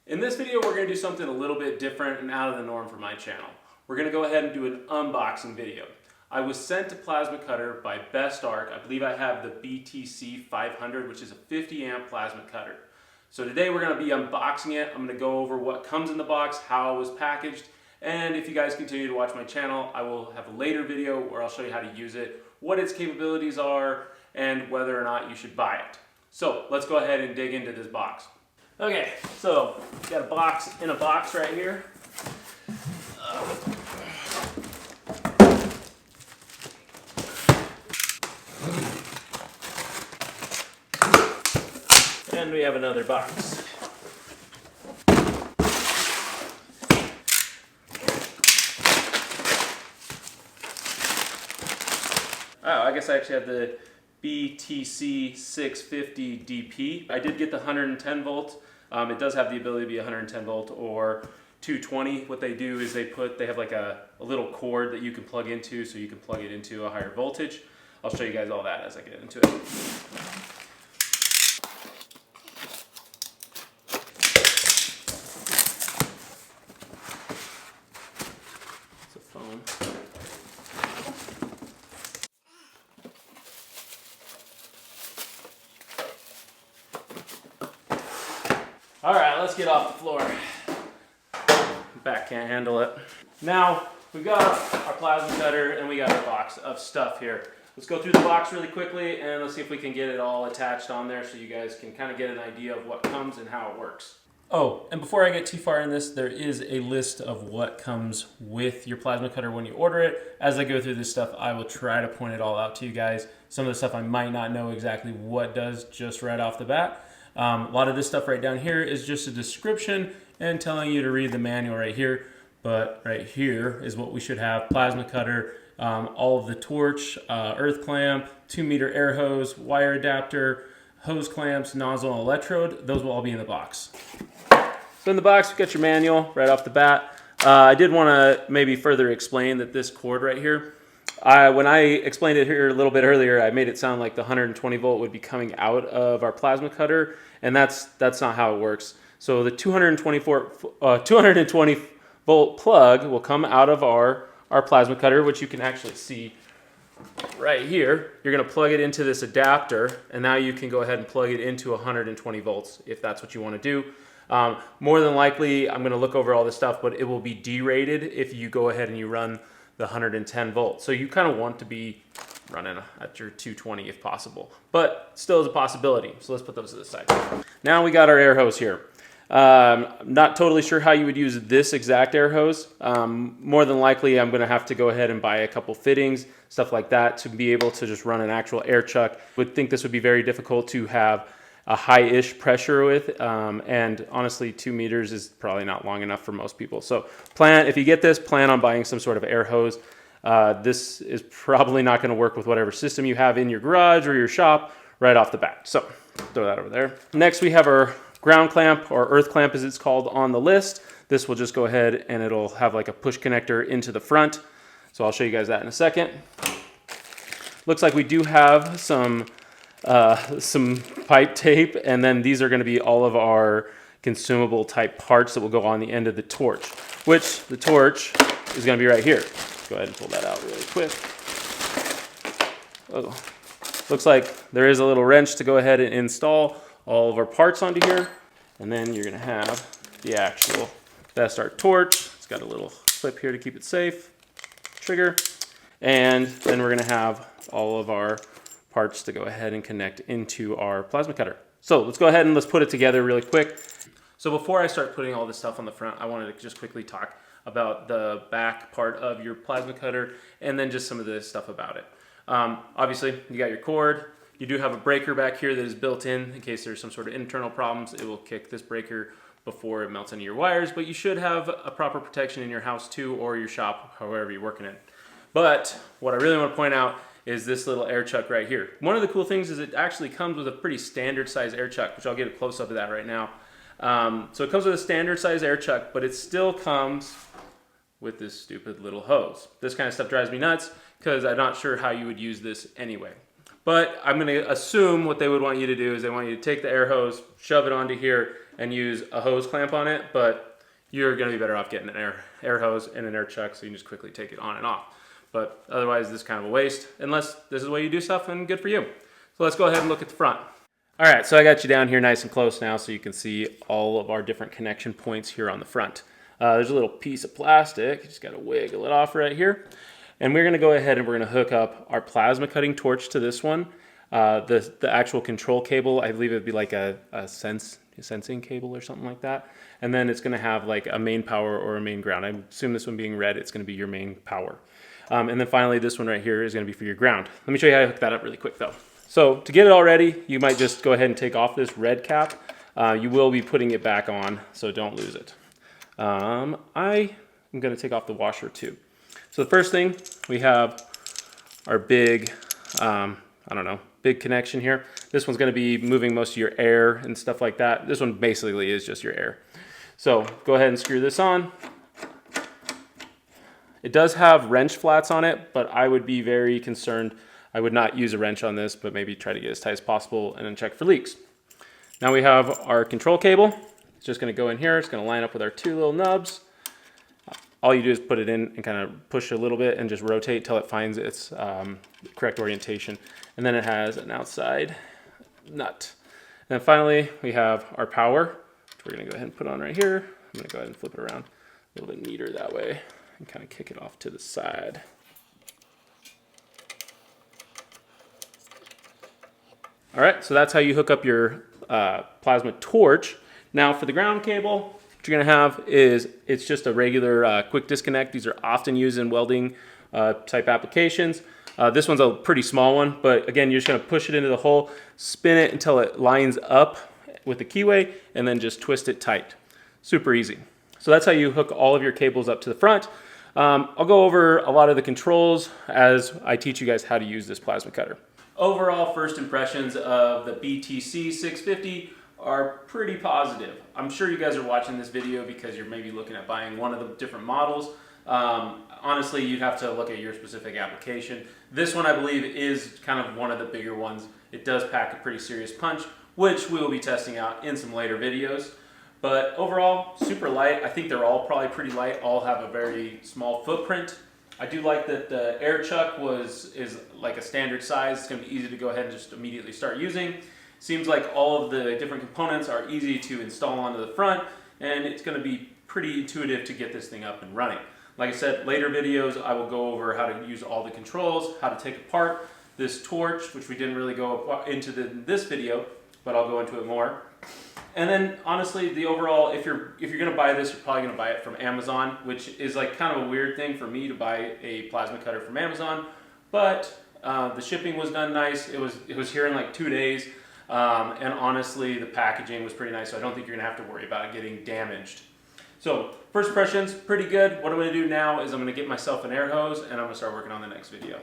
In this video, we're going to do something a little bit different and out of the norm for my channel. We're going to go ahead and do an unboxing video. I was sent a plasma cutter by Bestarc. I believe I have the BTC650, which is a 50 amp plasma cutter. So today we're going to be unboxing it. I'm going to go over what comes in the box, how it was packaged, and if you guys continue to watch my channel, I will have a later video where I'll show you how to use it, what its capabilities are, and whether or not you should buy it. So let's go ahead and dig into this box. Okay, so got a box in a box right here. And we have another box. Oh, I guess I actually have the BTC650 DP. I did get the 110 volt. It does have the ability to be 110 volt or 220. What they do is they have like a little cord that you can plug into, so you can plug it into a higher voltage. I'll show you guys all that as I get into it. It's a phone. All right, let's get off the floor. Back can't handle it. Now, we've got our plasma cutter and we got our box of stuff here. Let's go through the box really quickly and let's see if we can get it all attached on there so you guys can kind of get an idea of what comes and how it works. Oh, and before I get too far in this, there is a list of what comes with your plasma cutter when you order it. As I go through this stuff, I will try to point it all out to you guys. Some of the stuff I might not know exactly what does just right off the bat. A lot of this stuff right down here is just a description and telling you to read the manual right here. But right here is what we should have: plasma cutter, all of the torch, earth clamp, 2-meter air hose, wire adapter, hose clamps, nozzle, and electrode. Those will all be in the box. So in the box, you've got your manual right off the bat. I did want to maybe further explain that this cord right here, when I explained it here a little bit earlier, I made it sound like the 120 volt would be coming out of our plasma cutter, and that's not how it works. So the 220 volt plug will come out of our plasma cutter, which you can actually see right here. You're going to plug it into this adapter, and now you can go ahead and plug it into 120 volts if that's what you want to do. More than likely, I'm going to look over all this stuff, but it will be derated if you go ahead and you run the 110 volts. So you kind of want to be running at your 220 if possible, but still is a possibility. So let's put those to the side. Now we got our air hose here. Not totally sure how you would use this exact air hose. More than likely, I'm going to have to go ahead and buy a couple fittings, stuff like that, to be able to just run an actual air chuck. Would think this would be very difficult to have a high-ish pressure with, and honestly 2 meters is probably not long enough for most people. So if you get this, plan on buying some sort of air hose. This is probably not going to work with whatever system you have in your garage or your shop right off the bat. So throw that over there. Next we have our ground clamp, or earth clamp as it's called on the list. This will just go ahead and it'll have like a push connector into the front. So I'll show you guys that in a second. Looks like we do have some pipe tape, and then these are going to be all of our consumable type parts that will go on the end of the torch, which the torch is going to be right here. Go ahead and pull that out really quick. Oh, looks like there is a little wrench to go ahead and install all of our parts onto here, and then you're going to have the actual Bestarc torch. It's got a little clip here to keep it safe, trigger, and then we're going to have all of our parts to go ahead and connect into our plasma cutter. So let's go ahead and let's put it together really quick. So before I start putting all this stuff on the front, I wanted to just quickly talk about the back part of your plasma cutter and then just some of the stuff about it. Obviously, you got your cord. You do have a breaker back here that is built in case there's some sort of internal problems. It will kick this breaker before it melts into your wires, but you should have a proper protection in your house too, or your shop, however you're working it. But what I really want to point out is this little air chuck right here. One of the cool things is it actually comes with a pretty standard size air chuck, which I'll get a close up of that right now. So it comes with a standard size air chuck, but it still comes with this stupid little hose. This kind of stuff drives me nuts because I'm not sure how you would use this anyway. But I'm going to assume what they would want you to do is they want you to take the air hose, shove it onto here, and use a hose clamp on it, but you're going to be better off getting an air hose and an air chuck so you can just quickly take it on and off. But otherwise, this is kind of a waste, unless this is the way you do stuff, and good for you. So let's go ahead and look at the front. All right, so I got you down here nice and close now so you can see all of our different connection points here on the front. There's a little piece of plastic, you just got to wiggle it off right here. And we're going to go ahead and we're going to hook up our plasma cutting torch to this one. The actual control cable, I believe it would be like a sensing cable or something like that. And then it's going to have like a main power or a main ground. I assume this one being red, it's going to be your main power. And then finally, this one right here is going to be for your ground. Let me show you how to hook that up really quick though. So to get it all ready, you might just go ahead and take off this red cap. You will be putting it back on, so don't lose it. I am going to take off the washer too. So the first thing, we have our big, big connection here. This one's going to be moving most of your air and stuff like that. This one basically is just your air. So go ahead and screw this on. It does have wrench flats on it, but I would be very concerned. I would not use a wrench on this, but maybe try to get as tight as possible and then check for leaks. Now we have our control cable. It's just going to go in here. It's going to line up with our two little nubs. All you do is put it in and kind of push a little bit and just rotate till it finds its correct orientation. And then it has an outside nut. And then finally, we have our power, which we're going to go ahead and put on right here. I'm going to go ahead and flip it around a little bit neater that way and kind of kick it off to the side. All right, so that's how you hook up your plasma torch. Now for the ground cable, what you're gonna have is, it's just a regular quick disconnect. These are often used in welding type applications. This one's a pretty small one, but again, you're just gonna push it into the hole, spin it until it lines up with the keyway, and then just twist it tight. Super easy. So that's how you hook all of your cables up to the front. I'll go over a lot of the controls as I teach you guys how to use this plasma cutter. Overall, first impressions of the BTC650 are pretty positive. I'm sure you guys are watching this video because you're maybe looking at buying one of the different models. Honestly, you'd have to look at your specific application. This one, I believe, is kind of one of the bigger ones. It does pack a pretty serious punch, which we will be testing out in some later videos. But overall, super light. I think they're all probably pretty light. All have a very small footprint. I do like that the air chuck is like a standard size. It's going to be easy to go ahead and just immediately start using. Seems like all of the different components are easy to install onto the front, and it's going to be pretty intuitive to get this thing up and running. Like I said, later videos I will go over how to use all the controls, how to take apart this torch, which we didn't really go into this video, but I'll go into it more. And then honestly, the overall, if you're gonna buy this, you're probably gonna buy it from Amazon, which is like kind of a weird thing for me to buy a plasma cutter from Amazon. But the shipping was done nice. It was here in like 2 days, and honestly, the packaging was pretty nice. So I don't think you're gonna have to worry about it getting damaged. So first impressions, pretty good. What I'm gonna do now is I'm gonna get myself an air hose, and I'm gonna start working on the next video.